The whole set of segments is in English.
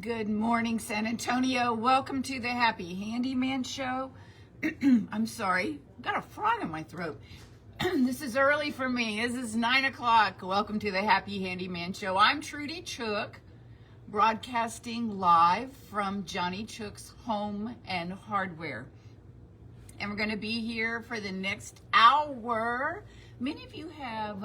Good morning, San Antonio. Welcome to the Happy Handyman Show. I'm sorry, I've got a frog in my throat. This is early for me. This is 9 o'clock. Welcome to the Happy Handyman Show. I'm Trudy Chook, broadcasting live from Johnny Chook's Home and Hardware. And we're going to be here for the next hour. Many of you have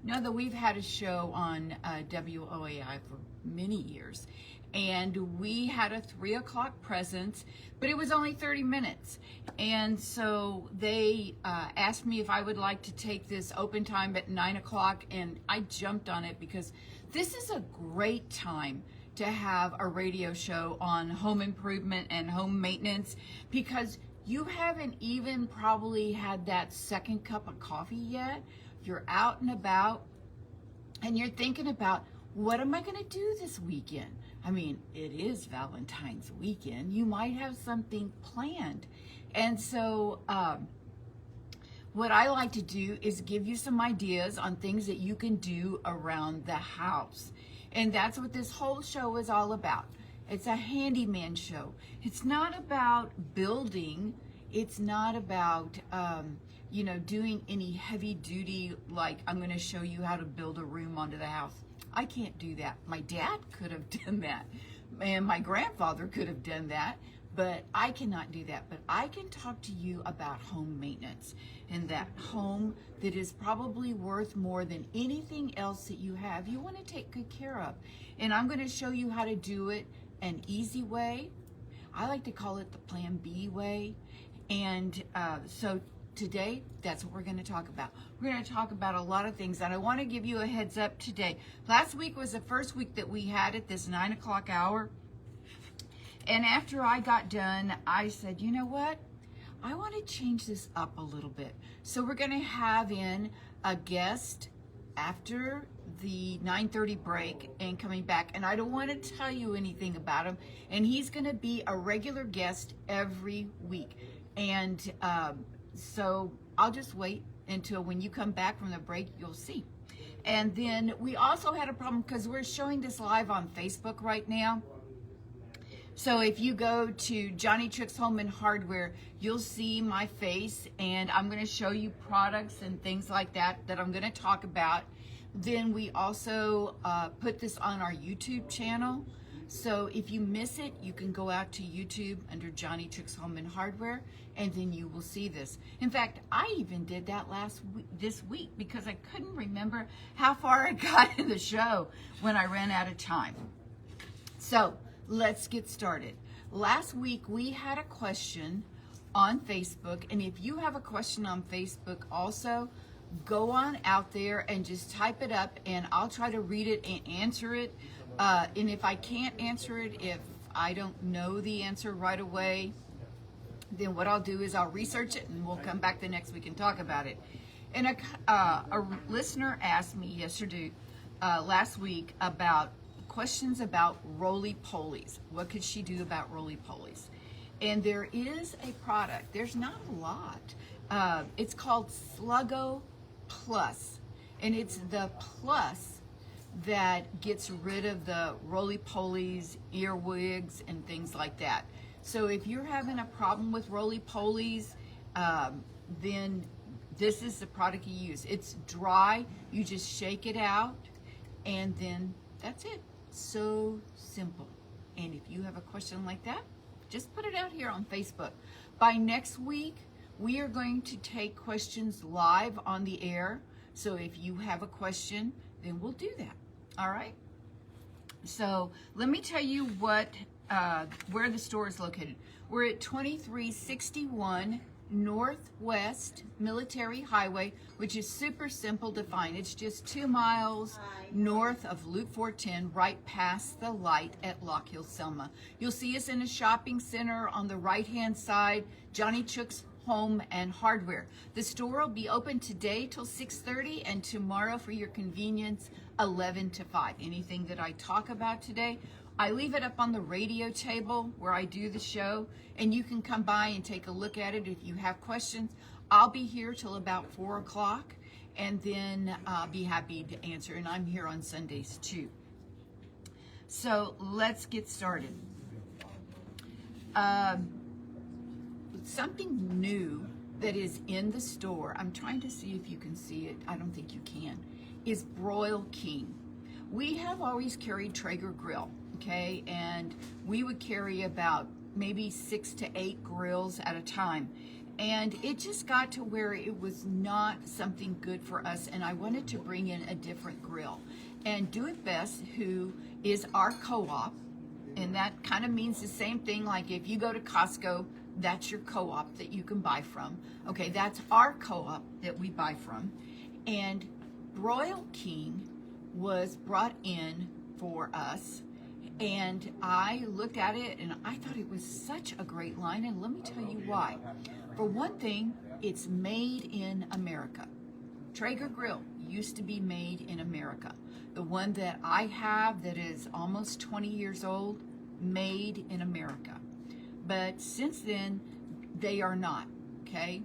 know that we've had a show on WOAI for many years. And we had a 3 o'clock presence, but it was only 30 minutes. And so they asked me if I would like to take this open time at 9 o'clock, and I jumped on it because this is a great time to have a radio show on home improvement and home maintenance, because you haven't even probably had that second cup of coffee yet. You're out and about, and you're thinking about, what am I going to do this weekend? I mean, it is Valentine's weekend. You might have something planned. And so what I like to do is give you some ideas on things that you can do around the house. And that's what this whole show is all about. It's a handyman show. It's not about building. It's not about, doing any heavy duty, like I'm going to show you how to build a room onto the house. I can't do that. My dad could have done that, and my grandfather could have done that, but I cannot do that. But I can talk to you about home maintenance, and that home that is probably worth more than anything else that you have, you want to take good care of. And I'm going to show you how to do it an easy way. I like to call it the Plan B way. And so today, that's what we're going to talk about. We're going to talk about a lot of things, and I want to give you a heads up today. Last week was the first week that we had at this 9 o'clock hour, and after I got done, I said, you know what? I want to change this up a little bit. So we're going to have in a guest after the 9:30 break and coming back, and I don't want to tell you anything about him, and he's going to be a regular guest every week. And so I'll just wait until when you come back from the break, you'll see. And then we also had a problem because we're showing this live on Facebook right now. So if you go to Johnny Chook's Home and Hardware, you'll see my face, and I'm going to show you products and things like that I'm going to talk about. Then we also put this on our YouTube channel. So if you miss it, you can go out to YouTube under Johnny Chook's Home and Hardware, and then you will see this. In fact, I even did that this week because I couldn't remember how far I got in the show when I ran out of time. So let's get started. Last week we had a question on Facebook, and if you have a question on Facebook also, go on out there and just type it up, and I'll try to read it and answer it. And if I can't answer it, if I don't know the answer right away, then what I'll do is I'll research it, and we'll come back the next week and talk about it. And a listener asked me last week, about questions about roly-polies. What could she do about roly-polies? And there is a product. There's not a lot. It's called Sluggo Plus, and it's the plus that gets rid of the roly-polies, earwigs, and things like that. So if you're having a problem with roly-polies, then this is the product you use. It's dry. You just shake it out, and then that's it. So simple. And if you have a question like that, just put it out here on Facebook. By next week, we are going to take questions live on the air. So if you have a question, then we'll do that. All right. So let me tell you where the store is located. We're at 2361 Northwest Military Highway, which is super simple to find. It's just 2 miles north of Loop 410, right past the light at Lock Hill, Selma. You'll see us in a shopping center on the right-hand side, Johnny Chook's Home and Hardware. The store will be open today till 6:30, and tomorrow, for your convenience, 11 to 5. Anything that I talk about today, I leave it up on the radio table where I do the show, and you can come by and take a look at it if you have questions. I'll be here till about 4 o'clock, and then I'll be happy to answer, and I'm here on Sundays too. So let's get started. Something new that is in the store, I'm trying to see if you can see it, I don't think you can, is Broil King. We have always carried Traeger grill, okay, and we would carry about maybe 6 to 8 grills at a time, and it just got to where it was not something good for us, and I wanted to bring in a different grill. And Do It Best, who is our co-op, and that kind of means the same thing, like if you go to Costco, that's your co-op that you can buy from. Okay, that's our co-op that we buy from. And Broil King was brought in for us, and I looked at it and I thought it was such a great line, and let me tell you why. For one thing, it's made in America. Traeger grill used to be made in America. The one that I have that is almost 20 years old, made in America. But since then, they are not, okay?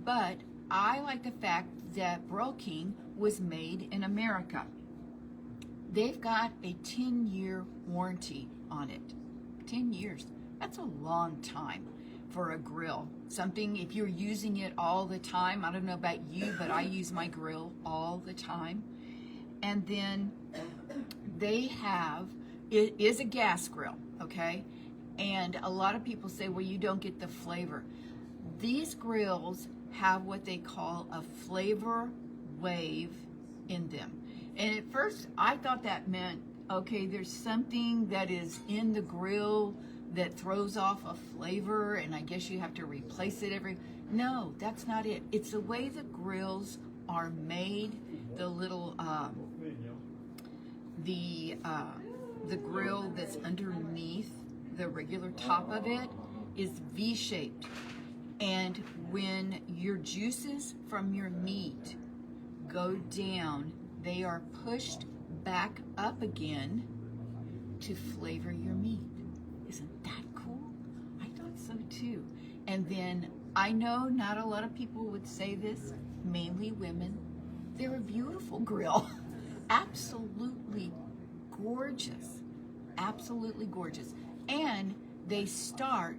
But I like the fact that Broil King was made in America. They've got a 10-year warranty on it. 10 years, that's a long time for a grill. Something, if you're using it all the time, I don't know about you, but I use my grill all the time. And then they have, it is a gas grill, okay? And a lot of people say, well, you don't get the flavor. These grills have what they call a flavor wave in them. And at first, I thought that meant, okay, there's something that is in the grill that throws off a flavor, and I guess you have to replace it every... No, that's not it. It's the way the grills are made. The little, the grill that's underneath the regular top of it is V-shaped. And when your juices from your meat go down, they are pushed back up again to flavor your meat. Isn't that cool? I thought so too. And then I know not a lot of people would say this, mainly women. They're a beautiful grill. Absolutely gorgeous. Absolutely gorgeous. And they start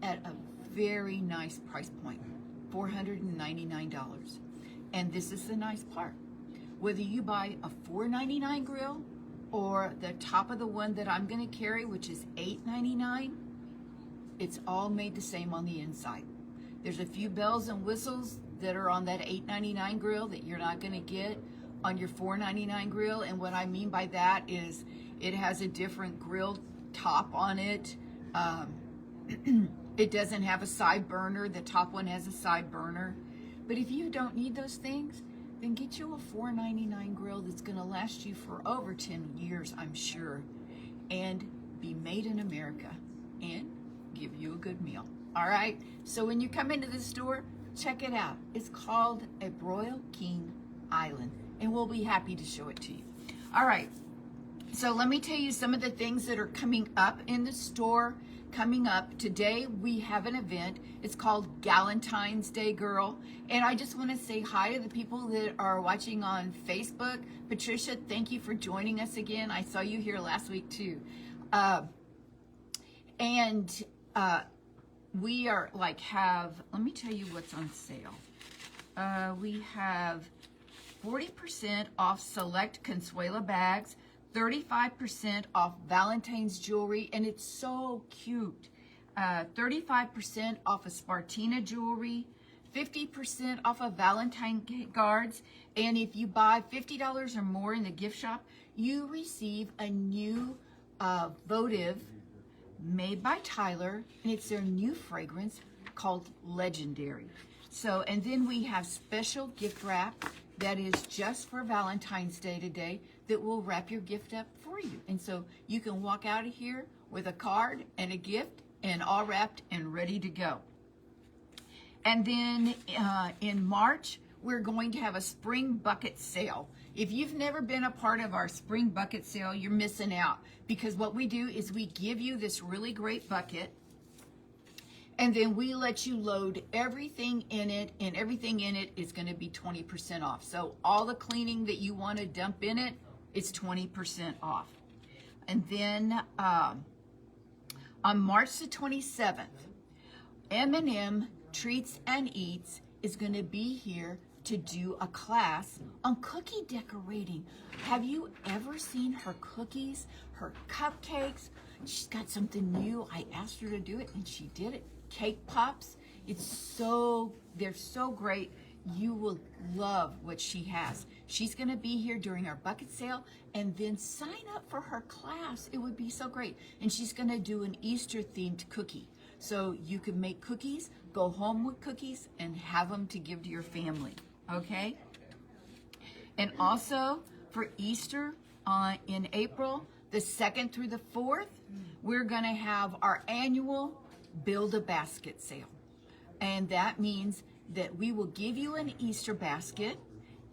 at a very nice price point, $499. And this is the nice part. Whether you buy a $499 grill or the top of the one that I'm going to carry, which is $899, it's all made the same on the inside. There's a few bells and whistles that are on that $899 grill that you're not going to get on your $499 grill. And what I mean by that is it has a different grill top on it. It doesn't have a side burner. The top one has a side burner. But if you don't need those things, then get you a $499 grill that's going to last you for over 10 years, I'm sure, and be made in America and give you a good meal. All right? So when you come into the store, check it out. It's called a Broil King Island, and we'll be happy to show it to you. All right. So let me tell you some of the things that are coming up in the store. Coming up today, we have an event. It's called Galentine's Day Girl. And I just want to say hi to the people that are watching on Facebook. Patricia, thank you for joining us again. I saw you here last week too. We are let me tell you what's on sale. We have 40% off select Consuela bags, 35% off Valentine's jewelry, and it's so cute. 35% off of Spartina jewelry, 50% off of Valentine cards, and if you buy $50 or more in the gift shop, you receive a new votive made by Tyler, and it's their new fragrance called Legendary. So, and then we have special gift wrap that is just for Valentine's Day today that will wrap your gift up for you. And so you can walk out of here with a card and a gift and all wrapped and ready to go. And then in March, we're going to have a spring bucket sale. If you've never been a part of our spring bucket sale, you're missing out, because what we do is we give you this really great bucket, and then we let you load everything in it, and everything in it is going to be 20% off. So all the cleaning that you want to dump in it is 20% off. And then on March the 27th, M&M Treats and Eats is going to be here to do a class on cookie decorating. Have you ever seen her cookies, her cupcakes? She's got something new. I asked her to do it and she did it. Cake pops. They're so great. You will love what she has. She's going to be here during our bucket sale, and then sign up for her class. It would be so great. And she's going to do an Easter themed cookie. So you can make cookies, go home with cookies, and have them to give to your family. Okay? And also for Easter in April, the 2nd through the 4th, we're going to have our annual Build a Basket sale. And that means that we will give you an Easter basket,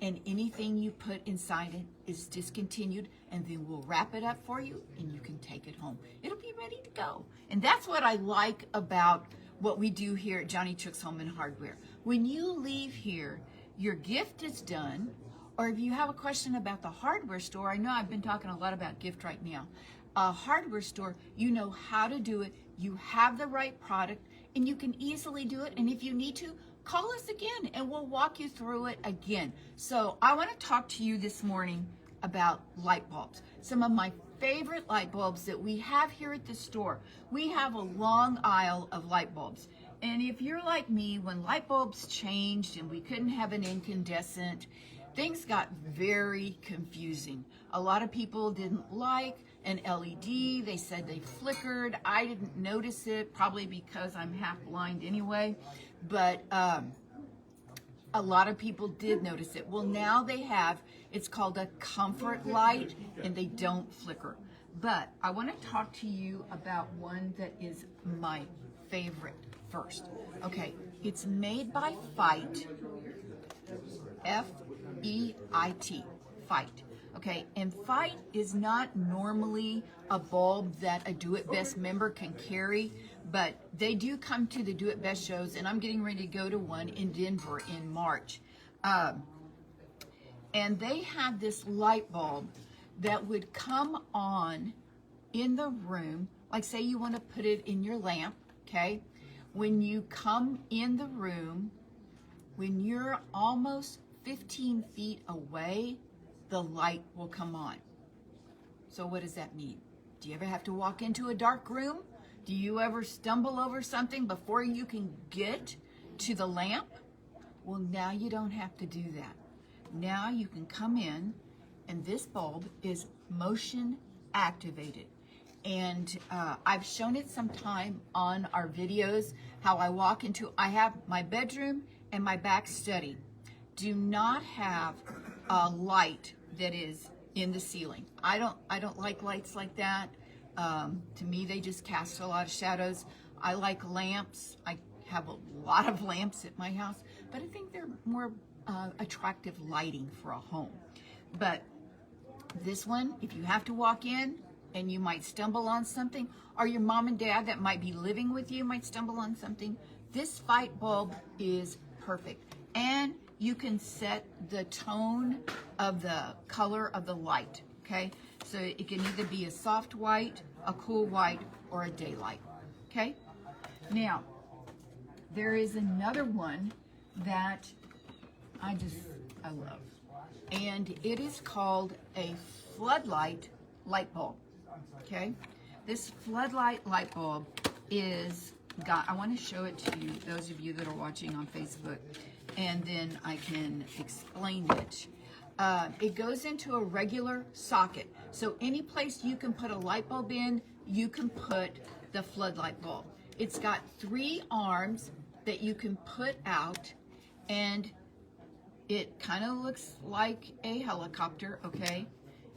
and anything you put inside it is discontinued, and then we'll wrap it up for you and you can take it home. It'll be ready to go. And that's what I like about what we do here at Johnny Chook's Home and Hardware. When you leave here, your gift is done, or if you have a question about the hardware store, I know I've been talking a lot about gift right now. A hardware store, you know how to do it, you have the right product, and you can easily do it. And if you need to, call us again and we'll walk you through it again. So I want to talk to you this morning about light bulbs. Some of my favorite light bulbs that we have here at the store. We have a long aisle of light bulbs. And if you're like me, when light bulbs changed and we couldn't have an incandescent, things got very confusing. A lot of people didn't like an LED. They said they flickered. I didn't notice it, probably because I'm half blind anyway. But a lot of people did notice it. Well, now they have, it's called a comfort light, and they don't flicker. But I want to talk to you about one that is my favorite first. Okay, it's made by Fight, F-E-I-T, Fight. Okay, and Fight is not normally a bulb that a Do It Best member can carry, but they do come to the Do It Best shows, and I'm getting ready to go to one in Denver in March. And they had this light bulb that would come on in the room, like say you want to put it in your lamp, okay? When you come in the room, when you're almost 15 feet away, the light will come on. So what does that mean? Do you ever have to walk into a dark room? Do you ever stumble over something before you can get to the lamp? Well, now you don't have to do that. Now you can come in, and this bulb is motion activated. And I've shown it sometime on our videos, how I walk into, I have my bedroom and my back study. Do not have a light that is in the ceiling. I don't like lights like that. To me, they just cast a lot of shadows. I like lamps. I have a lot of lamps at my house, but I think they're more attractive lighting for a home. But this one, if you have to walk in and you might stumble on something, or your mom and dad that might be living with you might stumble on something, this Fight bulb is perfect. And you can set the tone of the color of the light, okay? So it can either be a soft white, a cool white, or a daylight, okay? Now, there is another one that I love. And it is called a floodlight light bulb, okay? This floodlight light bulb I want to show it to you, those of you that are watching on Facebook, and then I can explain it. It goes into a regular socket. So any place you can put a light bulb in, you can put the floodlight bulb. It's got 3 arms that you can put out, and it kind of looks like a helicopter, okay?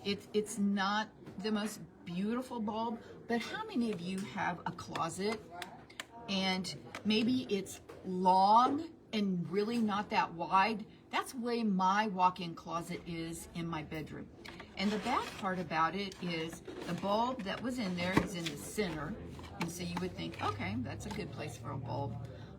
It's not the most beautiful bulb, but how many of you have a closet and maybe it's long and really not that wide? That's the way my walk-in closet is in my bedroom. And the bad part about it is the bulb that was in there is in the center. And so you would think, okay, that's a good place for a bulb.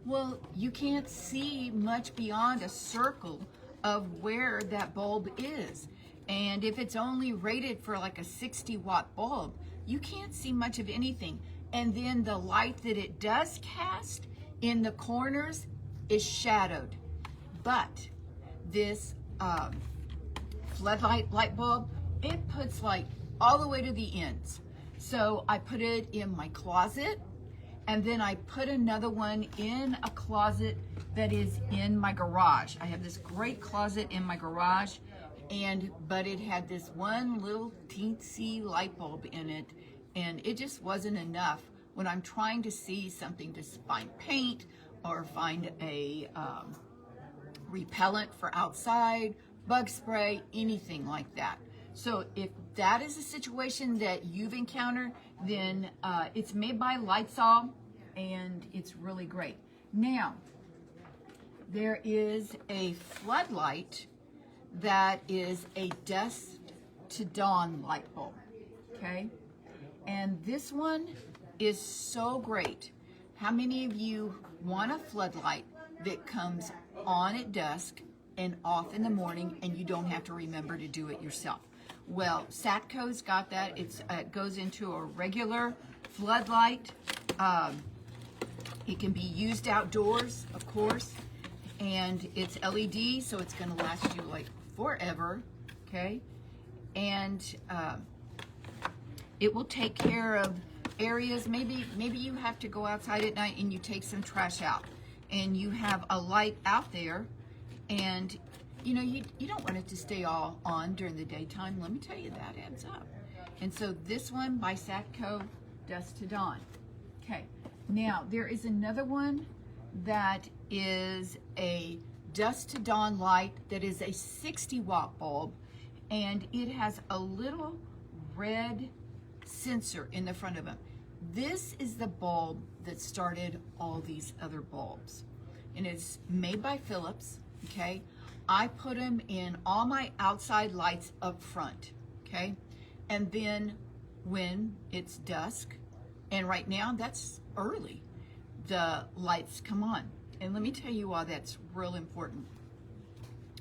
Well, you can't see much beyond a circle of where that bulb is. And if it's only rated for like a 60-watt bulb, you can't see much of anything. And then the light that it does cast in the corners is shadowed. But this floodlight light bulb, it puts light all the way to the ends. So I put it in my closet, and then I put another one in a closet that is in my garage. I have this great closet in my garage, but it had this one little teensy light bulb in it, and it just wasn't enough when I'm trying to see something, to find paint or find a repellent for outside, bug spray, anything like that. So if that is a situation that you've encountered, then it's made by Lightsol, and it's really great. Now, there is a floodlight that is a dusk to dawn light bulb, okay? And this one is so great. How many of you want a floodlight that comes on at dusk and off in the morning, and you don't have to remember to do it yourself? Well, Satco's got that. It goes into a regular floodlight. It can be used outdoors, of course, and it's LED, so it's going to last you like forever, okay? And it will take care of areas. Maybe you have to go outside at night and you take some trash out, and you have a light out there, and you know, you don't want it to stay all on during the daytime. Let me tell you, that adds up. And so this one by Satco, Dusk to Dawn. Okay, now there is another one that is a Dusk to Dawn light that is a 60-watt bulb, and it has a little red sensor in the front of it. This is the bulb that started all these other bulbs, and it's made by Philips, okay? I put them in all my outside lights up front, okay? And then when it's dusk, and right now that's early, the lights come on. And let me tell you why that's real important.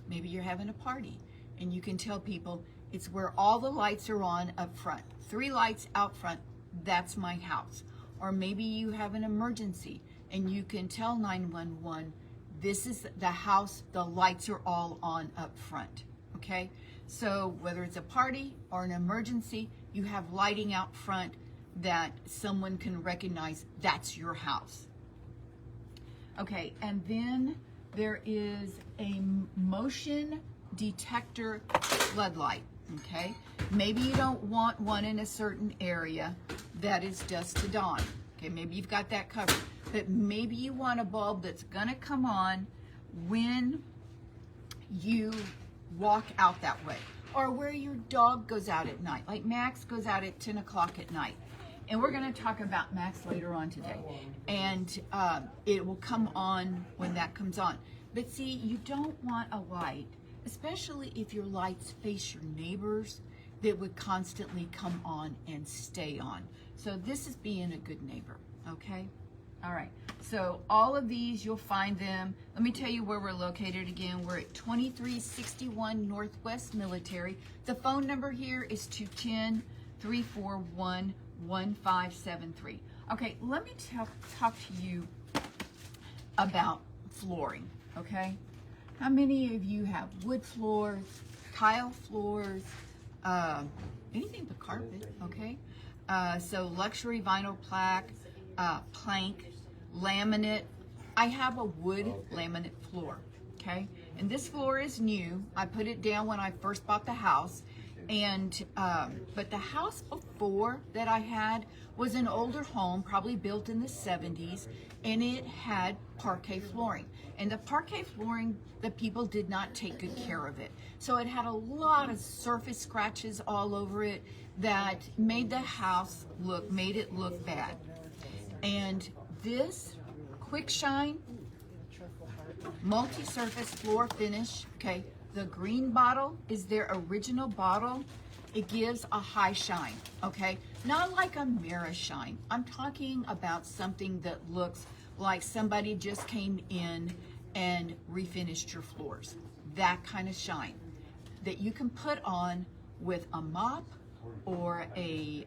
Maybe you're having a party and you can tell people it's where all the lights are on up front. 3 lights out front, that's my house. Or maybe you have an emergency and you can tell 911, this is the house, the lights are all on up front, okay? So whether it's a party or an emergency, you have lighting out front that someone can recognize that's your house. Okay, and then there is a motion detector floodlight, okay? Maybe you don't want one in a certain area that is dusk to dawn. Okay, maybe you've got that covered. But maybe you want a bulb that's gonna come on when you walk out that way, or where your dog goes out at night. Like Max goes out at 10 o'clock at night. And we're gonna talk about Max later on today. And it will come on when that comes on. But see, you don't want a light, especially if your lights face your neighbors, that would constantly come on and stay on. So this is being a good neighbor, okay? All right, so all of these, you'll find them. Let me tell you where we're located again. We're at 2361 Northwest Military. The phone number here is 210-341-1573. Okay, let me talk to you about flooring, okay? How many of you have wood floors, tile floors, anything but carpet, okay? So luxury vinyl plank, laminate. I have a wood laminate floor, okay? And this floor is new. I put it down when I first bought the house. And but the house before that I had was an older home, probably built in the 70s, and it had parquet flooring. And the parquet flooring, the people did not take good care of it. So it had a lot of surface scratches all over it that made the house made it look bad. And this Quick Shine multi-surface floor finish, okay, the green bottle is their original bottle. It gives a high shine, okay? Not like a mirror shine. I'm talking about something that looks like somebody just came in and refinished your floors. That kind of shine. that you can put on with a mop or a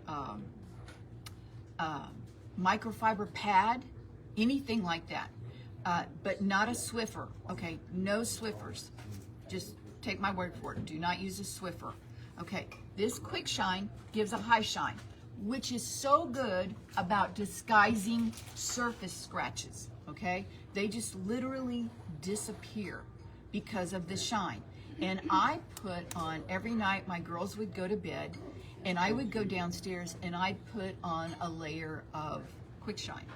microfiber pad, anything like that, but not a Swiffer, okay? No Swiffers. Just take my word for it. Do not use a Swiffer. Okay, this Quick Shine gives a high shine, which is so good about disguising surface scratches, okay? They just literally disappear because of the shine. And I put on, every night my girls would go to bed, and I would go downstairs and I'd put on a layer of Quick Shine.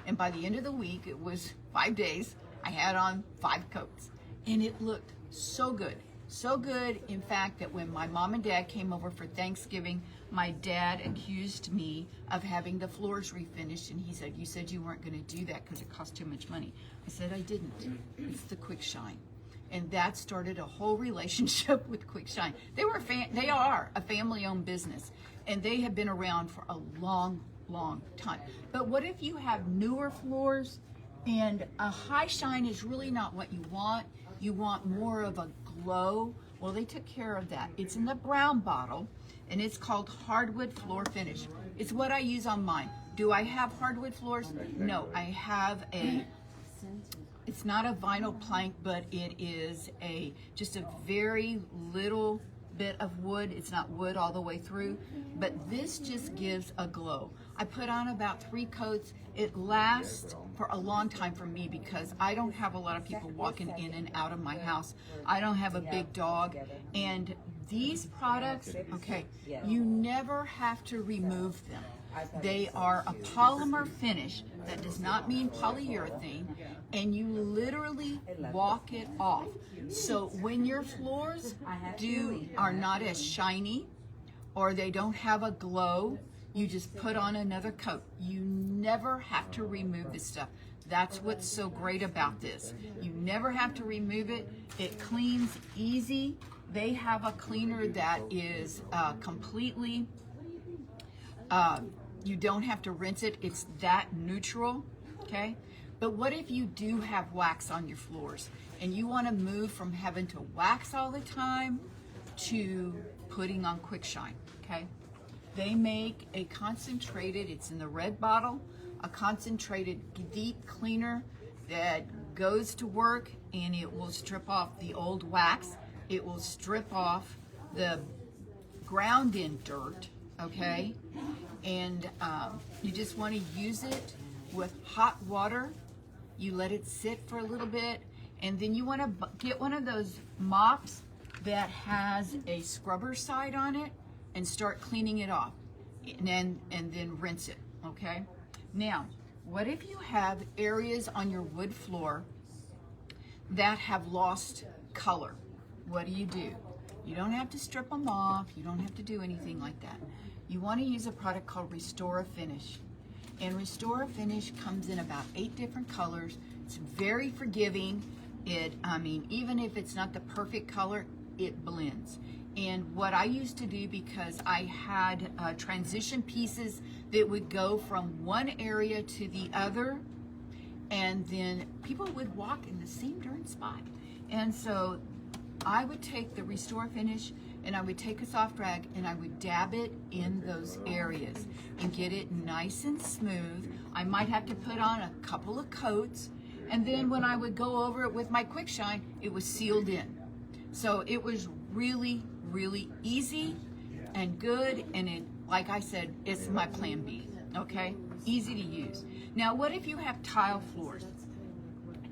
And by the end of the week, it was 5 days, I had on 5 coats. And it looked so good. So good, in fact, that when my mom and dad came over for Thanksgiving, my dad accused me of having the floors refinished, and he said, "You said you weren't going to do that because it cost too much money." I said, "I didn't. It's the Quick Shine." And that started a whole relationship with Quick Shine. They are a family-owned business, and they have been around for a long, long time. But what if you have newer floors and a high shine is really not what you want? You want more of a glow. Well, they took care of that. It's in the brown bottle, and it's called Hardwood Floor Finish. It's what I use on mine. Do I have hardwood floors? No, I have it's not a vinyl plank, but it is just a very little bit of wood. It's not wood all the way through, but this just gives a glow. I put on about 3 coats. It lasts for a long time for me because I don't have a lot of people walking in and out of my house. I don't have a big dog, and these products, okay, you never have to remove them. They are a polymer finish. That does not mean polyurethane, and you literally walk it off. So when your floors are not as shiny or they don't have a glow, you just put on another coat. You never have to remove this stuff. That's what's so great about this. You never have to remove it. It cleans easy. They have a cleaner that is completely, you don't have to rinse it. It's that neutral, okay? But what if you do have wax on your floors and you want to move from having to wax all the time to putting on Quick Shine, okay? They make a concentrated, it's in the red bottle, a concentrated deep cleaner that goes to work, and it will strip off the old wax. It will strip off the ground in dirt, okay? And you just want to use it with hot water. You let it sit for a little bit, and then you want to get one of those mops that has a scrubber side on it and start cleaning it off, and then rinse it, okay? Now, what if you have areas on your wood floor that have lost color? What do? You don't have to strip them off. You don't have to do anything like that. You want to use a product called Restore a Finish. And Restore a Finish comes in about 8 different colors. It's very forgiving. Even if it's not the perfect color, it blends. And what I used to do, because I had transition pieces that would go from one area to the other, and then people would walk in the same darn spot. And so I would take the Restore Finish, and I would take a soft rag and I would dab it in those areas and get it nice and smooth. I might have to put on a couple of coats, and then when I would go over it with my Quick Shine, it was sealed in. So it was really, really easy and good, and it, like I said, it's my plan B, okay? Easy to use. Now, what if you have tile floors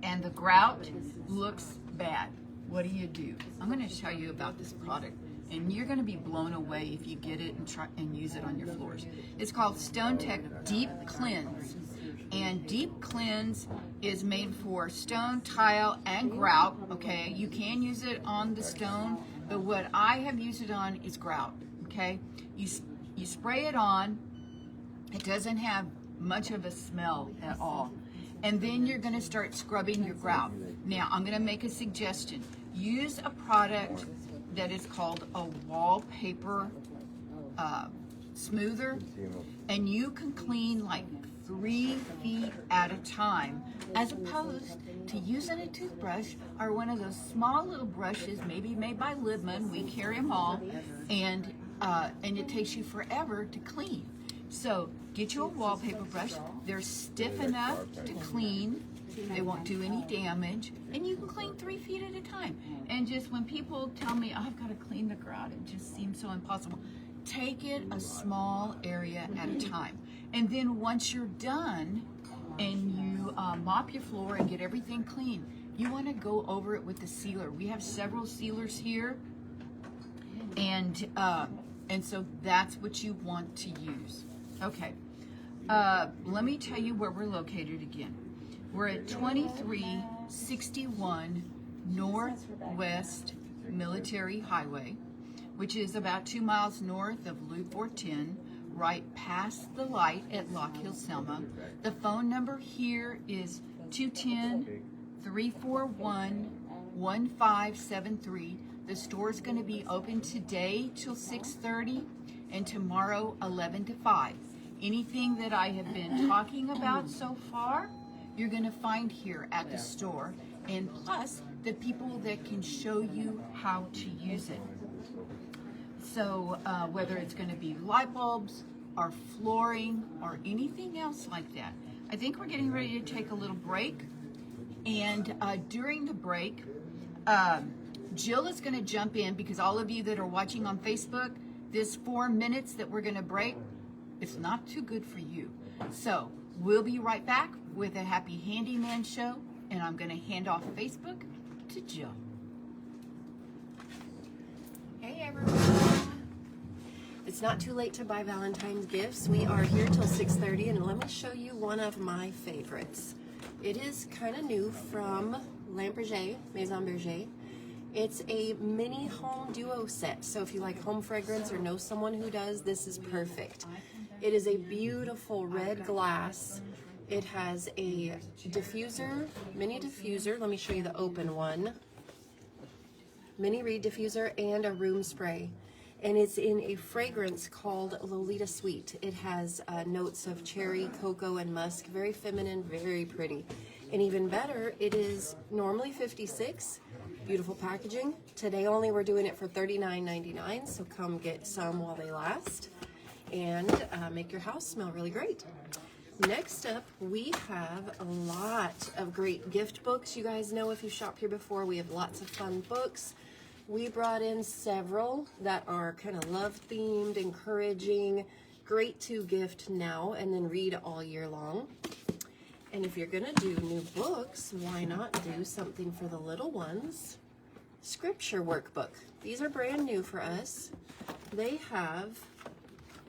and the grout looks bad? What do? I'm going to tell you about this product, and you're going to be blown away if you get it and try and use it on your floors. It's called Stone Tech Deep Cleanse, and Deep Cleanse is made for stone, tile, and grout, okay? You can use it on the stone, but what I have used it on is grout, okay? You spray it on. It doesn't have much of a smell at all. And then you're going to start scrubbing your grout. Now, I'm going to make a suggestion. Use a product that is called a wallpaper smoother, and you can clean like 3 feet at a time, as opposed to using a toothbrush or one of those small little brushes, maybe made by Libman. We carry them all, and it takes you forever to clean. So get you a wallpaper brush. They're stiff enough to clean. They won't do any damage, and you can clean 3 feet at a time. And just when people tell me, I've got to clean the grout, it just seems so impossible. Take it a small area at a time. And then once you're done and you mop your floor and get everything clean, you want to go over it with the sealer. We have several sealers here, and so that's what you want to use. Okay, let me tell you where we're located again. We're at 2361 Northwest Military Highway, which is about 2 miles north of Loop 410, right past the light at Lock Hill, Selma. The phone number here is 210-341-1573. The store's going to be open today till 6:30 and tomorrow 11 to 5. Anything that I have been talking about so far, you're going to find here at the store, and plus the people that can show you how to use it. So whether it's going to be light bulbs or flooring or anything else like that. I think we're getting ready to take a little break, and during the break, Jill is going to jump in, because all of you that are watching on Facebook, this 4 minutes that we're going to break, it's not too good for you. So we'll be right back with a Happy Handyman show, and I'm going to hand off Facebook to Jill. Hey everyone. It's not too late to buy Valentine's gifts. We are here till 6:30, and let me show you one of my favorites. It is kind of new from Maison Berger. It's a mini home duo set. So if you like home fragrance or know someone who does, this is perfect. It is a beautiful red glass. It has a diffuser, mini diffuser. Let me show you the open one. Mini reed diffuser and a room spray. And it's in a fragrance called Lolita Sweet. It has notes of cherry, cocoa, and musk. Very feminine, very pretty. And even better, it is normally $56. Beautiful packaging. Today only we're doing it for $39.99, so come get some while they last and make your house smell really great. Next up, we have a lot of great gift books. You guys know, if you shop here before, we have lots of fun books. We brought in several that are kind of love-themed, encouraging, great to gift now and then read all year long. And if you're gonna do new books, why not do something for the little ones? Scripture workbook. These are brand new for us. They have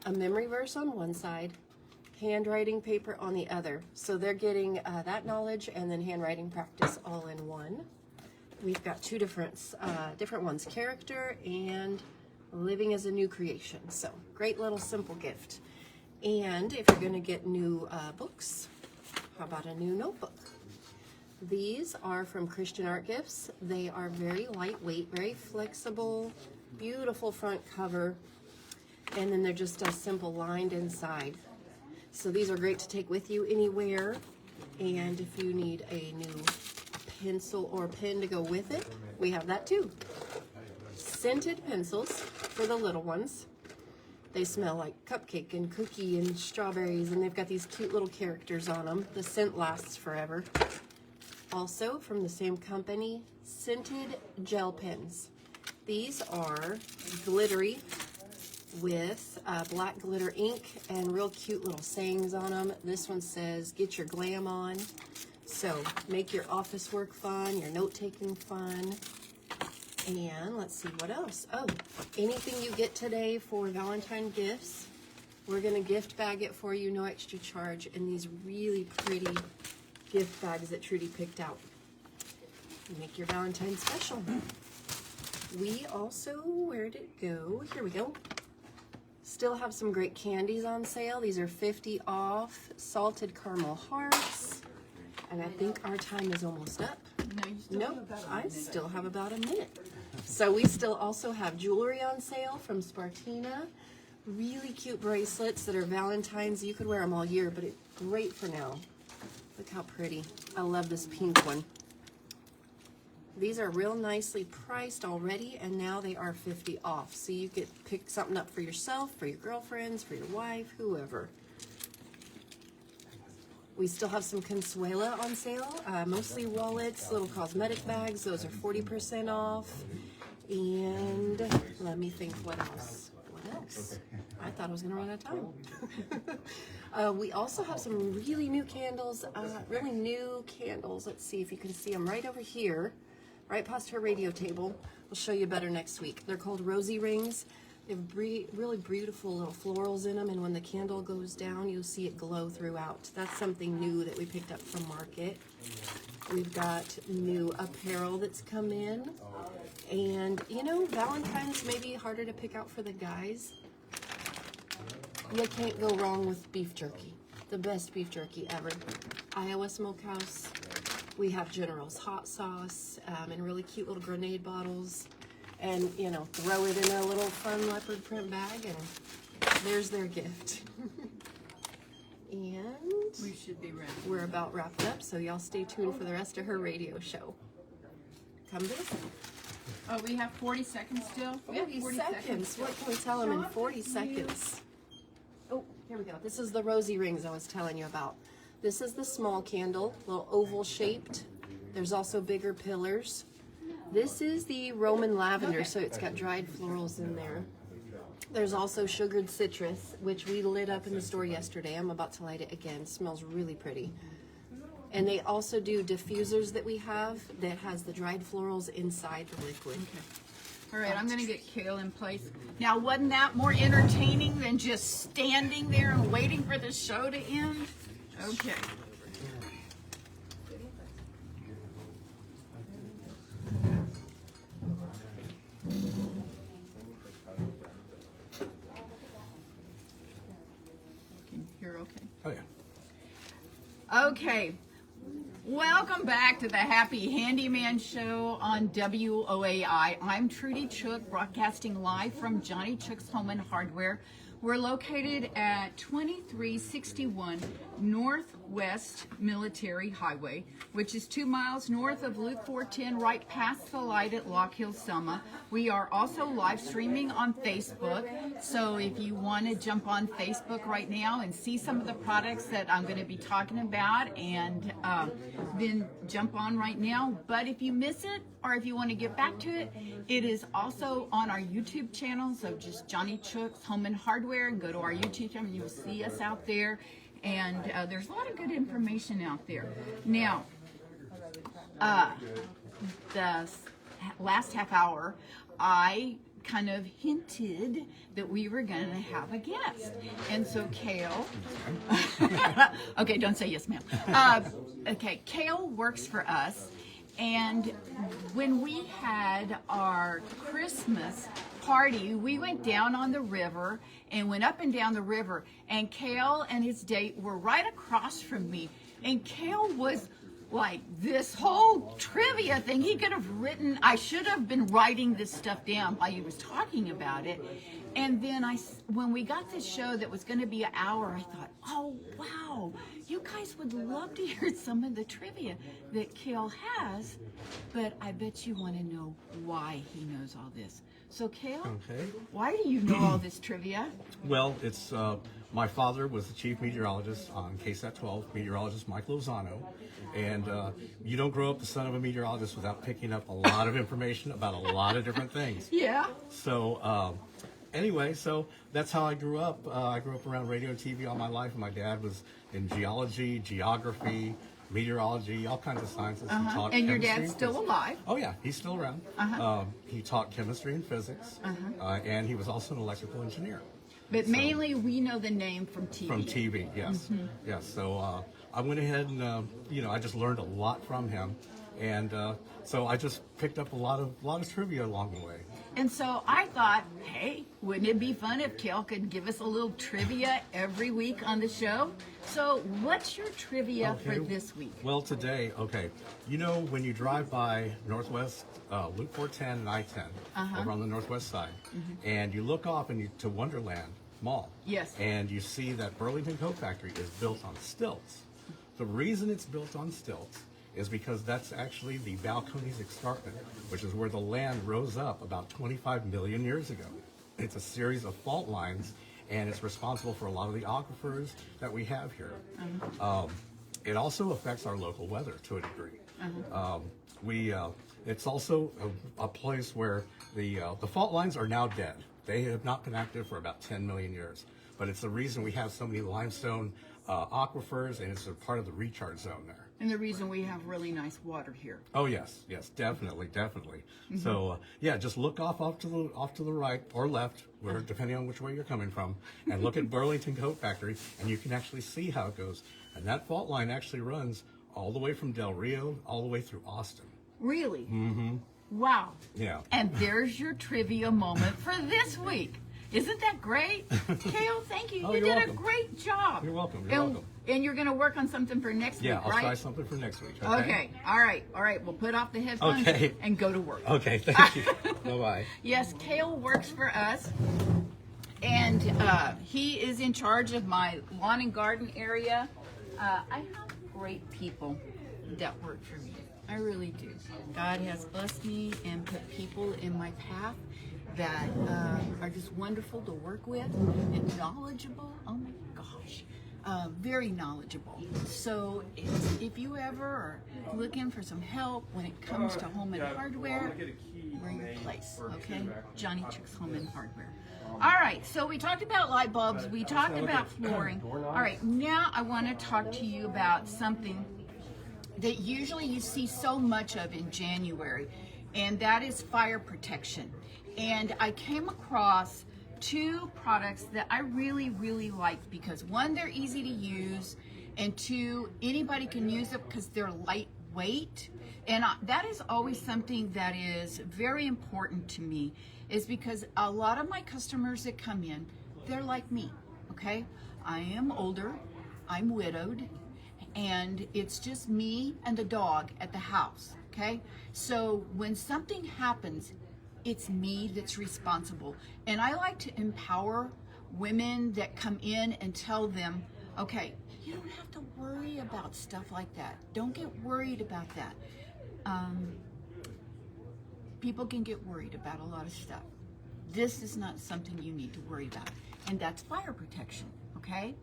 a memory verse on one side, handwriting paper on the other. So they're getting that knowledge and then handwriting practice all in one. We've got two different ones, character and living as a new creation. So great little simple gift. And if you're gonna get new books, how about a new notebook? These are from Christian Art Gifts. They are very lightweight, very flexible, beautiful front cover, and then they're just a simple lined inside. So these are great to take with you anywhere. And if you need a new pencil or pen to go with it, we have that too. Scented pencils for the little ones. They smell like cupcake and cookie and strawberries, and they've got these cute little characters on them. The scent lasts forever. Also from the same company, scented gel pens. These are glittery with black glitter ink and real cute little sayings on them. This one says, "Get your glam on." So make your office work fun, your note-taking fun. And let's see what else. Oh, anything you get today for Valentine gifts, we're going to gift bag it for you, no extra charge, in these really pretty gift bags that Trudy picked out. Make your Valentine special. We also, where'd it go? Here we go. Still have some great candies on sale. These are 50 off, salted caramel hearts. And I think our time is almost up. No, I still have about a minute. So we still also have jewelry on sale from Spartina. really cute bracelets that are Valentine's. You could wear them all year, but it's great for now. Look how pretty. I love this pink one. These are real nicely priced already, and now they are 50 off. So you could pick something up for yourself, for your girlfriends, for your wife, whoever. We still have some Consuela on sale, mostly wallets, little cosmetic bags. Those are 40% off. And let me think, what else? What else? I thought I was going to run out of time. We also have some really new candles, Let's see if you can see them right over here, right past her radio table. We'll show you better next week. They're called Rosy Rings. They have really beautiful little florals in them, and when the candle goes down, you'll see it glow throughout. That's something new that we picked up from Market. We've got new apparel that's come in. And, you know, Valentine's may be harder to pick out for the guys. You can't go wrong with beef jerky. The best beef jerky ever. Iowa Smokehouse. We have General's hot sauce in really cute little grenade bottles. And, you know, throw it in a little fun leopard print bag, and there's their gift. And We should be ready. we're about wrapped up, so y'all stay tuned for the rest of her radio show. Come visit. Oh, we have 40 seconds still? We have 40 seconds. What can we tell them in 40 seconds? Oh, here we go. This is the Rosy Rings I was telling you about. This is the small candle, little oval shaped. There's also bigger pillars. This is the Roman lavender, so it's got dried florals in there. There's also sugared citrus, which we lit up in the store yesterday. I'm about to light it again. Smells really pretty. And they also do diffusers that we have that has the dried florals inside the liquid. All right, I'm going to get Kale in place. Now, wasn't that more entertaining than just standing there and waiting for the show to end? Okay. Can you hear okay? Oh, yeah. Okay. Welcome back to the Happy Handyman Show on WOAI. I'm Trudy Chook, broadcasting live from Johnny Chook's Home and Hardware. We're located at 2361 Northwest Military Highway, which is 2 miles north of Loop 410, right past the light at Lock Hill, Selma. We are also live streaming on Facebook, so if you want to jump on Facebook right now and see some of the products that I'm going to be talking about, and then jump on right now. But if you miss it, or if you want to get back to it, it is also on our YouTube channel, so just Johnny Chook's Home and Hardware, and go to our YouTube channel, and you'll see us out there. And there's a lot of good information out there. Now, the last half hour, I kind of hinted that we were going to have a guest. And so Kale, okay, don't say yes, ma'am. Okay, Kale works for us. And when we had our Christmas party, we went down on the river and went up and down the river, and Kale and his date were right across from me, and Kale was like this whole trivia thing. He could have written, I should have been writing this stuff down while he was talking about it. And then when we got this show that was going to be an hour, I thought, oh, wow, you guys would love to hear some of the trivia that Kale has, but I bet you want to know why he knows all this. So, Kale, Okay. why do you know all this trivia? Well, it's my father was the chief meteorologist on KSAT 12, meteorologist Mike Lozano, and you don't grow up the son of a meteorologist without picking up a lot of information about a lot of different things. Yeah. So anyway, so that's how I grew up. I grew up around radio and TV all my life. My dad was in geology, geography, meteorology, all kinds of sciences. He taught And your chemistry dad's and still physics. alive. Oh yeah, he's still around. He taught chemistry and physics, and he was also an electrical engineer. But mainly we know the name from TV. From TV, yes, yes. So I went ahead and I just learned a lot from him, and so I just picked up a lot of trivia along the way. And so I thought, hey, wouldn't it be fun if Kale could give us a little trivia every week on the show? So what's your trivia for this week? Well, today, when you drive by Northwest Loop 410 and I-10 over on the northwest side, and you look off to Wonderland, Mall. Yes. And you see that Burlington Coat Factory is built on stilts. The reason it's built on stilts is because that's actually the Balcones Escarpment, which is where the land rose up about 25 million years ago. It's a series of fault lines, and it's responsible for a lot of the aquifers that we have here. It also affects our local weather to a degree. It's also a place where the fault lines are now dead. They have not been active for about 10 million years. But it's the reason we have so many limestone aquifers, and it's a part of the recharge zone there. And the reason we have really nice water here. Oh yes, definitely. So yeah, just look off to the right or left, where depending on which way you're coming from, and look at Burlington Coat Factory, and you can actually see how it goes. And that fault line actually runs all the way from Del Rio all the way through Austin. Really? Mm-hmm. Wow. Yeah. And there's your trivia moment for this week. Isn't that great? Kale, thank you. Oh, You you're did welcome. a great job. You're welcome. And you're going to work on something for next Yeah, week, I'll right? try something for next week. Okay. All right. We'll put off the headphones Okay. and go to work. Okay, thank you. Bye-bye. Yes, Kale works for us, and he is in charge of my lawn and garden area. I have great people that work for me. I really do. God has blessed me and put people in my path that are just wonderful to work with and knowledgeable. Oh my gosh. Very knowledgeable. So if you ever are looking for some help when it comes to home and hardware, we're your place, okay? Johnny Chick's Home and Hardware. All right, so we talked about light bulbs, we talked about flooring. All right, now I want to talk to you about something that usually you see so much of in January, and that is fire protection. And I came across two products that I really, really like because one, they're easy to use, and two, anybody can use them because they're lightweight. And that is always something that is very important to me, is because a lot of my customers that come in, they're like me, okay? I am older, I'm widowed, and it's just me and the dog at the house, okay? So when something happens, it's me that's responsible. And I like to empower women that come in and tell them, okay, you don't have to worry about stuff like that. Don't get worried about that. People can get worried about a lot of stuff. This is not something you need to worry about. And that's fire protection, okay?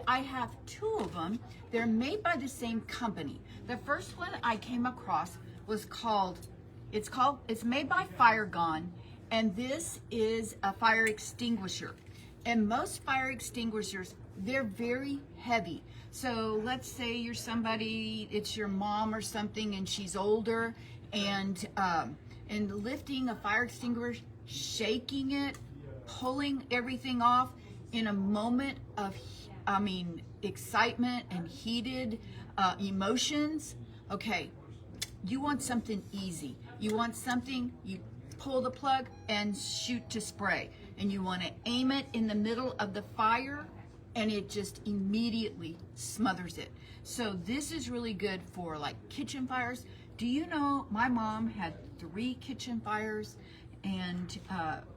I have two of them. They're made by the same company. The first one I came across was it's made by FireGone, and this is a fire extinguisher. And most fire extinguishers, they're very heavy. So let's say you're somebody, it's your mom or something, and she's older, and lifting a fire extinguisher, shaking it, pulling everything off in a moment of excitement and heated emotions. Okay, you want something easy. You want something, you pull the plug and shoot to spray. And you want to aim it in the middle of the fire, and it just immediately smothers it. So this is really good for like kitchen fires. Do you know my mom had 3 kitchen fires, and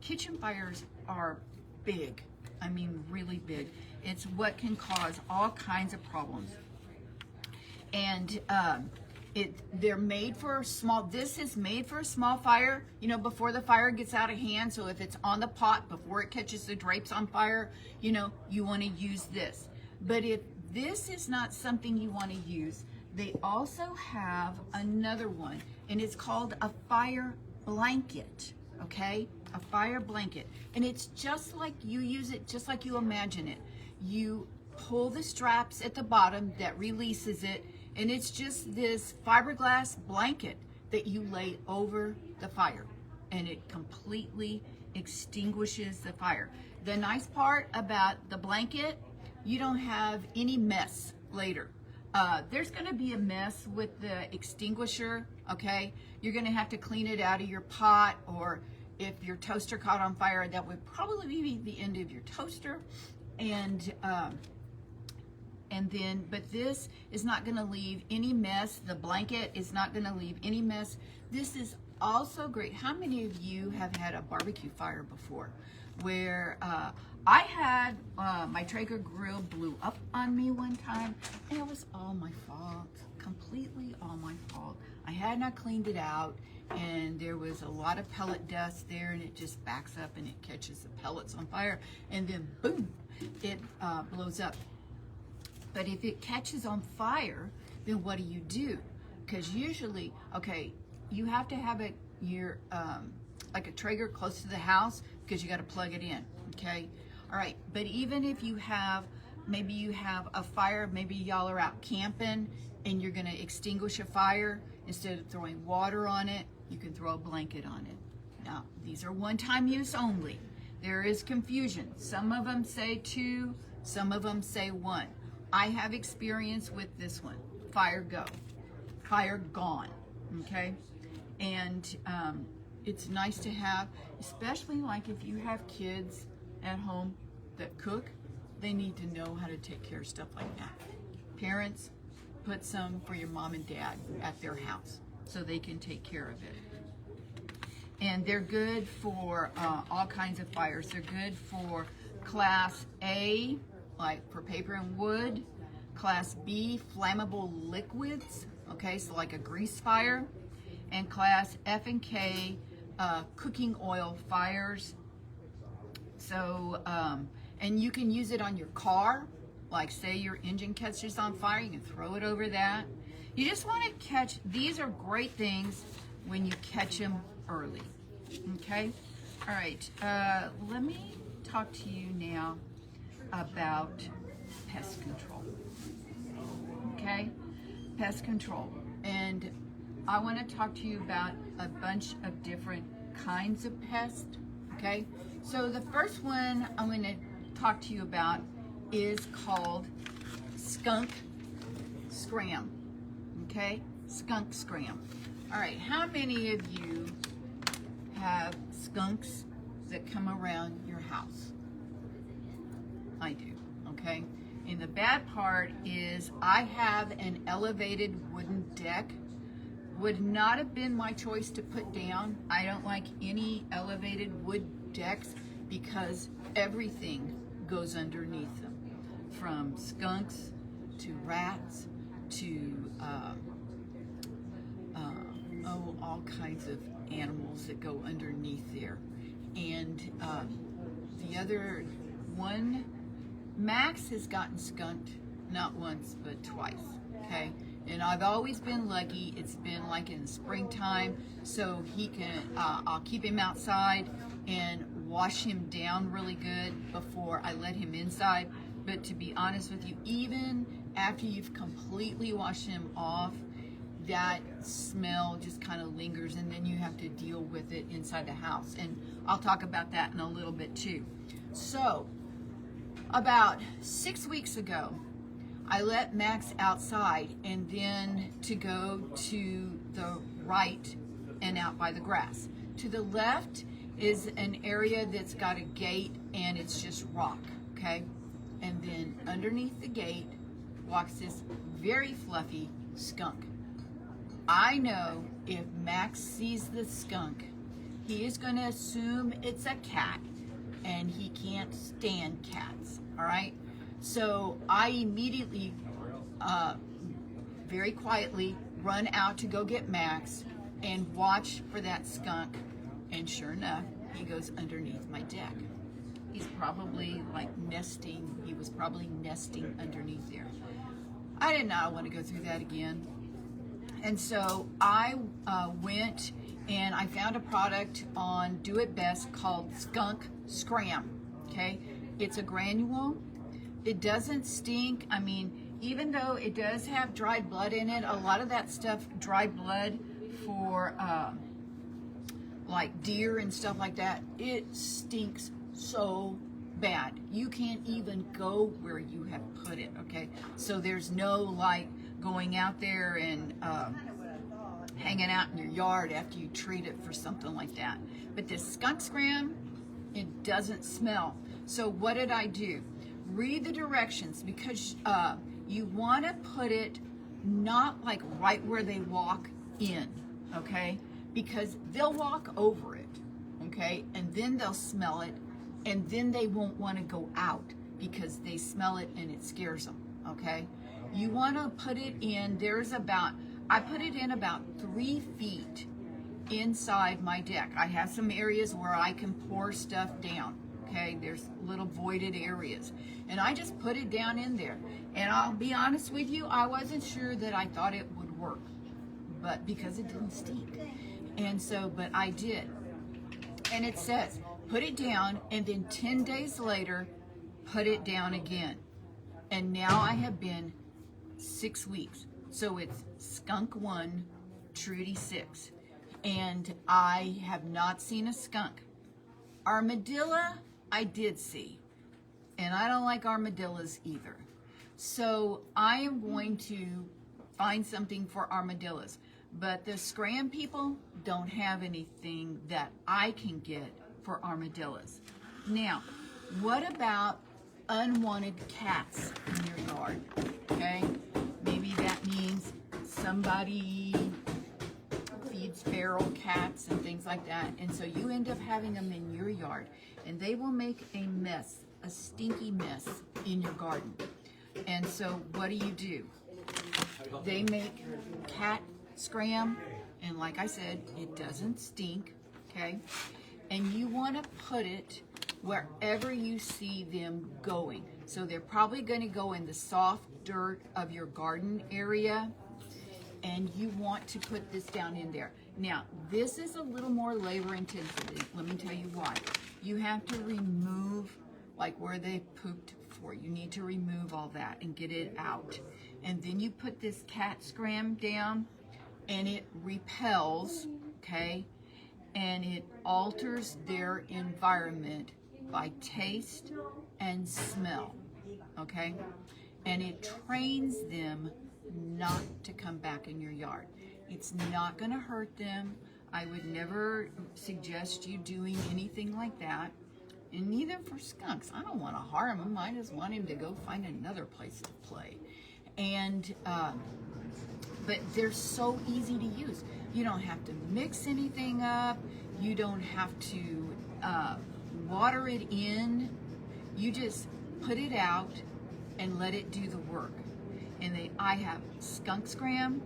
kitchen fires are big. I mean, really big. It's what can cause all kinds of problems. And they're made for a small, this is made for a small fire, you know, before the fire gets out of hand. So if it's on the pot, before it catches the drapes on fire, you know, you want to use this. But if this is not something you want to use, they also have another one, and it's called a fire blanket, okay? A fire blanket. And it's just like you use it, just like you imagine it. You pull the straps at the bottom that releases it, and it's just this fiberglass blanket that you lay over the fire, and it completely extinguishes the fire. The nice part about the blanket, you don't have any mess later. There's gonna be a mess with the extinguisher, okay? You're gonna have to clean it out of your pot, or if your toaster caught on fire, that would probably be the end of your toaster. But this is not gonna leave any mess. The blanket is not gonna leave any mess. This is also great. How many of you have had a barbecue fire before, where I had my Traeger grill blew up on me one time, and it was all my fault, completely all my fault. I had not cleaned it out, and there was a lot of pellet dust there, and it just backs up and it catches the pellets on fire, and then boom, it blows up. But if it catches on fire, then what do? Because usually, okay, you have to have it like a Traeger close to the house because you got to plug it in. Okay, all right. But even if you have, maybe you have a fire, maybe y'all are out camping and you're going to extinguish a fire, instead of throwing water on it, you can throw a blanket on it. Now, these are one-time use only. There is confusion. Some of them say 2, some of them say 1. I have experience with this one. Fire go. Fire gone. Okay? And it's nice to have, especially like if you have kids at home that cook, they need to know how to take care of stuff like that. Parents, put some for your mom and dad at their house so they can take care of it. And they're good for all kinds of fires. They're good for Class A, like for paper and wood. Class B, flammable liquids, okay, so like a grease fire. And Class F and K, cooking oil fires. So, and you can use it on your car. Like say your engine catches on fire, you can throw it over that. You just want to catch, these are great things when you catch them early, okay? All right, let me talk to you now about pest control, okay? Pest control, and I want to talk to you about a bunch of different kinds of pests, okay? So the first one I'm going to talk to you about is called skunk scram, okay? Skunk scram. All right, how many of you have skunks that come around your house? I do, okay? And the bad part is I have an elevated wooden deck. Would not have been my choice to put down. I don't like any elevated wood decks because everything goes underneath them. From skunks to rats to all kinds of animals that go underneath there. And the other one, Max has gotten skunked not once but twice, okay? And I've always been lucky. It's been like in springtime, so he can, I'll keep him outside and wash him down really good before I let him inside. But to be honest with you, even after you've completely washed him off, that smell just kind of lingers, and then you have to deal with it inside the house. And I'll talk about that in a little bit too. So, about 6 weeks ago, I let Max outside and then to go to the right and out by the grass. To the left is an area that's got a gate and it's just rock, okay? And then underneath the gate walks this very fluffy skunk. I know if Max sees the skunk, he is going to assume it's a cat, and he can't stand cats, all right? So I immediately, very quietly, run out to go get Max and watch for that skunk, and sure enough, he goes underneath my deck. He's probably like nesting. He was probably nesting underneath there. I did not want to go through that again. And so I went and I found a product on Do It Best called Skunk Scram, okay? It's a granule. It doesn't stink. I mean, even though it does have dried blood in it, a lot of that stuff, dried blood for like deer and stuff like that, it stinks so bad. You can't even go where you have put it, okay? So there's no like going out there and hanging out in your yard after you treat it for something like that. But this skunk scram, it doesn't smell. So what did I do? Read the directions, because you want to put it not like right where they walk in, okay? Because they'll walk over it, okay? And then they'll smell it, and then they won't want to go out because they smell it and it scares them, okay? You want to put it in, I put it in about 3 feet inside my deck. I have some areas where I can pour stuff down, okay? There's little voided areas. And I just put it down in there. And I'll be honest with you, I wasn't sure that I thought it would work, but because it didn't stink. And so, but I did. And it says, put it down, and then 10 days later, put it down again. And now I have been 6 weeks. So it's skunk 1, Trudy 6. And I have not seen a skunk. Armadillo, I did see. And I don't like armadillos either. So I am going to find something for armadillos. But the Scram people don't have anything that I can get for armadillos. Now, what about unwanted cats in your yard? Okay, maybe that means somebody feeds feral cats and things like that, and so you end up having them in your yard, and they will make a mess, a stinky mess in your garden. And so what do? They make cat Scram, and like I said, it doesn't stink, okay? And you want to put it wherever you see them going. So they're probably going to go in the soft dirt of your garden area, and you want to put this down in there. Now, this is a little more labor intensive. Let me tell you why. You have to remove, like where they pooped before. You need to remove all that and get it out. And then you put this cat Scram down, and it repels, okay? And it alters their environment by taste and smell, okay? And it trains them not to come back in your yard. It's not gonna hurt them. I would never suggest you doing anything like that. And neither for skunks. I don't wanna harm him. I just want him to go find another place to play. And, but they're so easy to use. You don't have to mix anything up. You don't have to water it in. You just put it out and let it do the work. And I have skunk Scram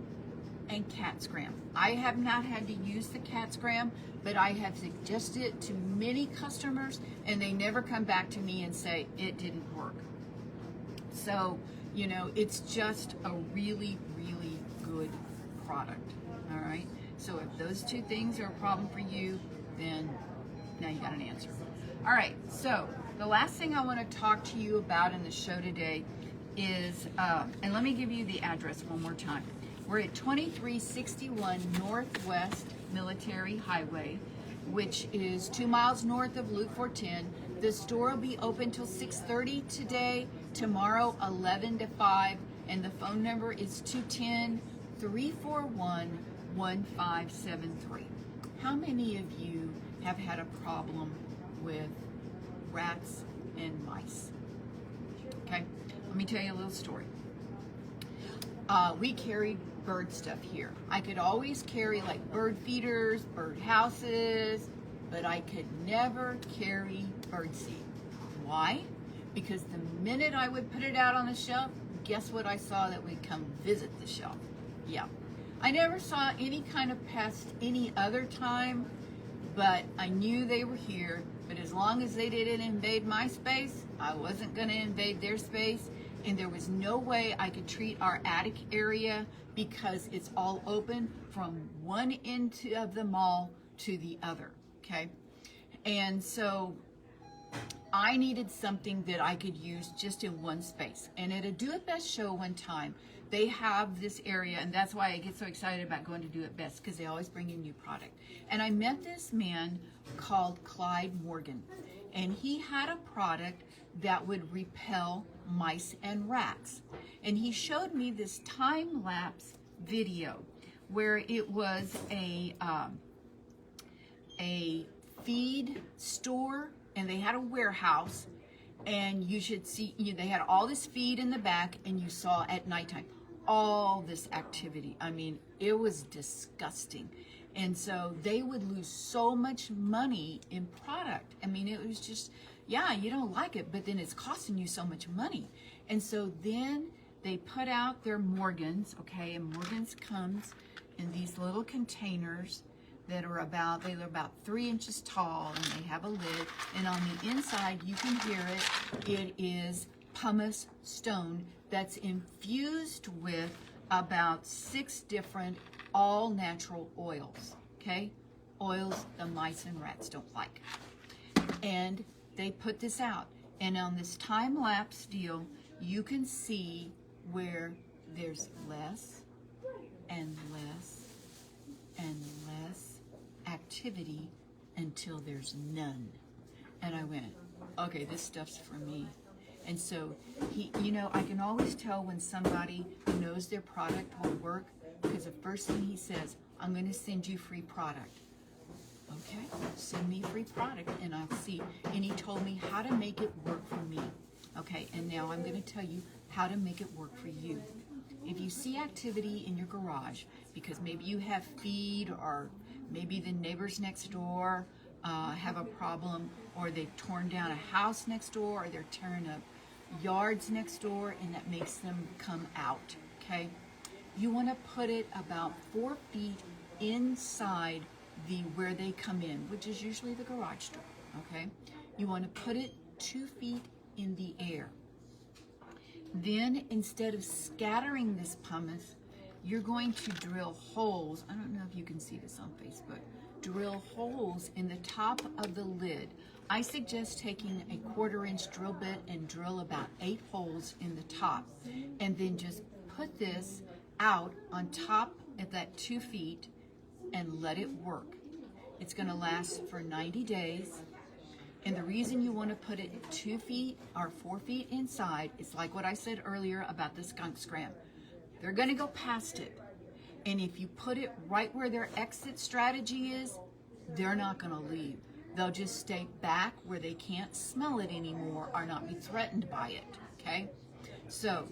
and cat Scram. I have not had to use the cat Scram, but I have suggested it to many customers, and they never come back to me and say it didn't work. So, you know, it's just a really, really good product, all right? So if those 2 things are a problem for you, then now you got an answer. All right, so the last thing I want to talk to you about in the show today is, and let me give you the address one more time. We're at 2361 Northwest Military Highway, which is 2 miles north of Loop 410. The store will be open till 6:30 today, tomorrow 11 to 5, and the phone number is 210-341-1573. How many of you have had a problem with rats and mice? Okay, let me tell you a little story. We carried bird stuff here. I could always carry like bird feeders, bird houses, but I could never carry bird seed. Why? Because the minute I would put it out on the shelf, guess what I saw that would come visit the shelf? Yeah. I never saw any kind of pest any other time, but I knew they were here. But as long as they didn't invade my space, I wasn't going to invade their space. And there was no way I could treat our attic area because it's all open from one end of the mall to the other, okay? And so I needed something that I could use just in one space. And at a Do It Best show one time, they have this area, and that's why I get so excited about going to Do It Best, because they always bring in new product. And I met this man called Clyde Morgan, and he had a product that would repel mice and rats. And he showed me this time-lapse video where it was a feed store, and they had a warehouse, and you should see, they had all this feed in the back, and you saw at nighttime all this activity. I mean, it was disgusting. And so they would lose so much money in product. I mean, it was just, yeah, you don't like it, but then it's costing you so much money. And so then they put out their Morgans, okay, and Morgans comes in these little containers that are about 3 inches tall, and they have a lid, and on the inside, you can hear it, it is pumice stone that's infused with about 6 different all natural oils, okay? Oils the mice and rats don't like. And they put this out, and on this time-lapse deal, you can see where there's less and less and less activity until there's none. And I went, okay, this stuff's for me. And so I can always tell when somebody knows their product will work, because the first thing he says, I'm going to send you free product. Okay, send me free product and I'll see. And he told me how to make it work for me. Okay, and now I'm going to tell you how to make it work for you. If you see activity in your garage, because maybe you have feed, or maybe the neighbors next door have a problem, or they've torn down a house next door, or they're tearing up yards next door, and that makes them come out, okay? You want to put it about 4 feet inside where they come in, which is usually the garage door, okay? You want to put it 2 feet in the air. Then, instead of scattering this pumice, you're going to drill holes. I don't know if you can see this on Facebook. Drill holes in the top of the lid. I suggest taking a 1/4-inch drill bit and drill about 8 holes in the top, and then just put this out on top at that 2 feet and let it work. It's going to last for 90 days. And the reason you want to put it 2 feet or 4 feet inside is like what I said earlier about the skunk scram. They're going to go past it. And if you put it right where their exit strategy is, they're not going to leave. They'll just stay back where they can't smell it anymore or not be threatened by it, okay? So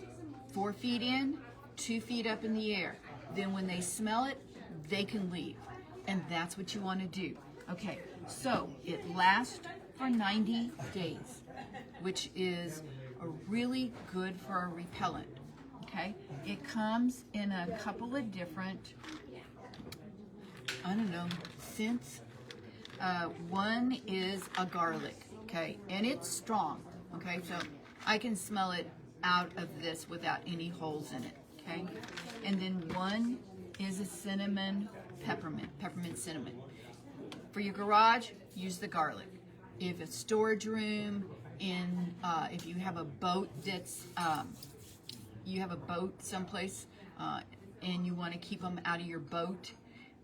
4 feet in, 2 feet up in the air. Then when they smell it, they can leave. And that's what you want to do. Okay, so it lasts for 90 days, which is really good for a repellent, okay? It comes in a couple of different, scents. One is a garlic, okay? And it's strong, okay? So I can smell it out of this without any holes in it, okay? And then one is a cinnamon peppermint cinnamon. For your garage, use the garlic. If a storage room, if you have a boat that's, you have a boat someplace and you want to keep them out of your boat,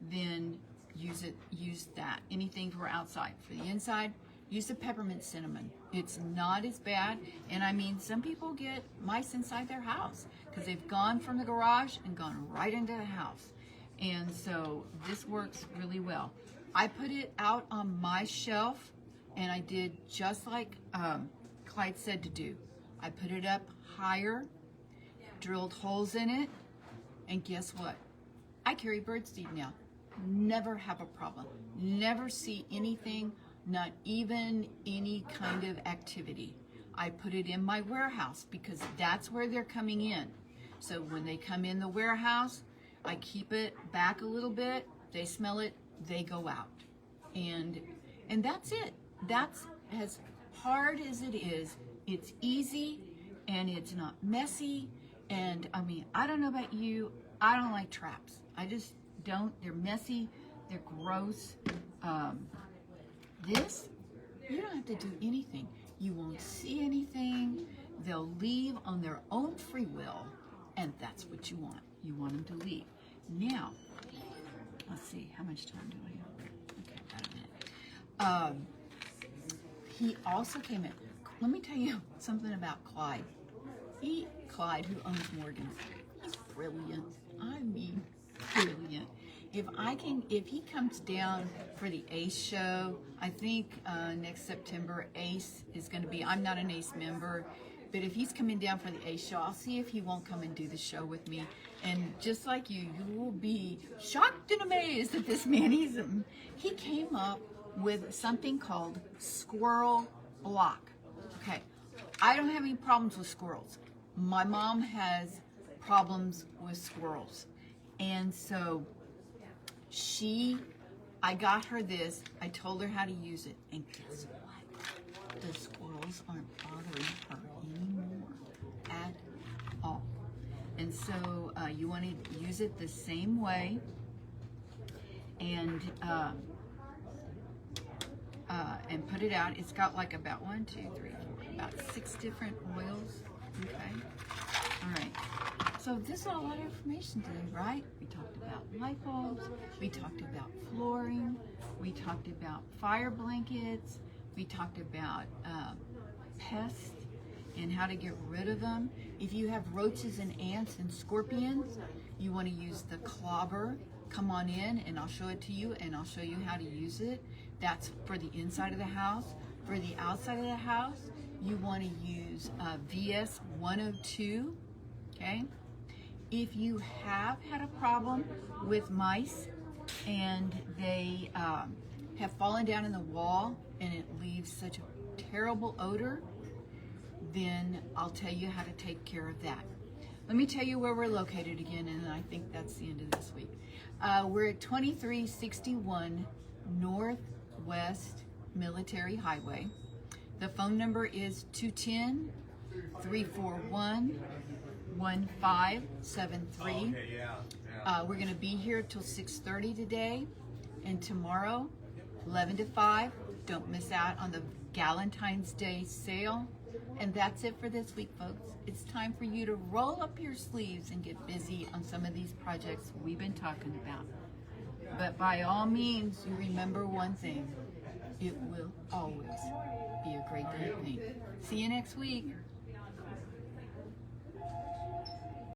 then use that. Anything for outside. For the inside, use the peppermint cinnamon. It's not as bad, and I mean, some people get mice inside their house because they've gone from the garage and gone right into the house. And so this works really well. I put it out on my shelf, and I did just like Clyde said to do. I put it up higher, drilled holes in it, and guess what? I carry birdseed now. Never have a problem. Never see anything, not even any kind of activity. I put it in my warehouse because that's where they're coming in. So when they come in the warehouse, I keep it back a little bit. They smell it, they go out. And that's it. That's as hard as it is. It's easy and it's not messy. And I mean, I don't know about you, I don't like traps. I just don't. They're messy, they're gross. This, you don't have to do anything. You won't see anything. They'll leave on their own free will, and that's what you want. You want them to leave. Now, let's see, how much time do I have? Okay, about a minute. He also came in. Let me tell you something about Clyde. Clyde, who owns Morgan's, he's brilliant. I mean, brilliant. If he comes down for the ACE show, I think next September ACE is going to be, I'm not an ACE member, but if he's coming down for the ACE show, I'll see if he won't come and do the show with me. And just like you will be shocked and amazed at this man. He came up with something called squirrel block. Okay, I don't have any problems with squirrels. My mom has problems with squirrels. And so I got her this, I told her how to use it, and guess what? The squirrels aren't bothering her anymore at all. And so you want to use it the same way, and put it out. It's got like about 1, 2, 3, 4, about 6 different oils. Okay. All right. So this is a lot of information today, right? We talked about light bulbs. We talked about flooring. We talked about fire blankets. We talked about pests and how to get rid of them. If you have roaches and ants and scorpions, you want to use the clobber. Come on in and I'll show it to you, and I'll show you how to use it. That's for the inside of the house. For the outside of the house, you want to use VS 102, okay? If you have had a problem with mice and they have fallen down in the wall and it leaves such a terrible odor, then I'll tell you how to take care of that. Let me tell you where we're located again, and I think that's the end of this week. We're at 2361 Northwest Military Highway. The phone number is 210-341-1573. We're going to be here till 6:30 today, and tomorrow 11 to 5. Don't miss out on the Valentine's Day sale. And that's it for this week, folks. It's time for you to roll up your sleeves and get busy on some of these projects we've been talking about. But by all means, you remember one thing. It will always be a great day to paint. See you next week.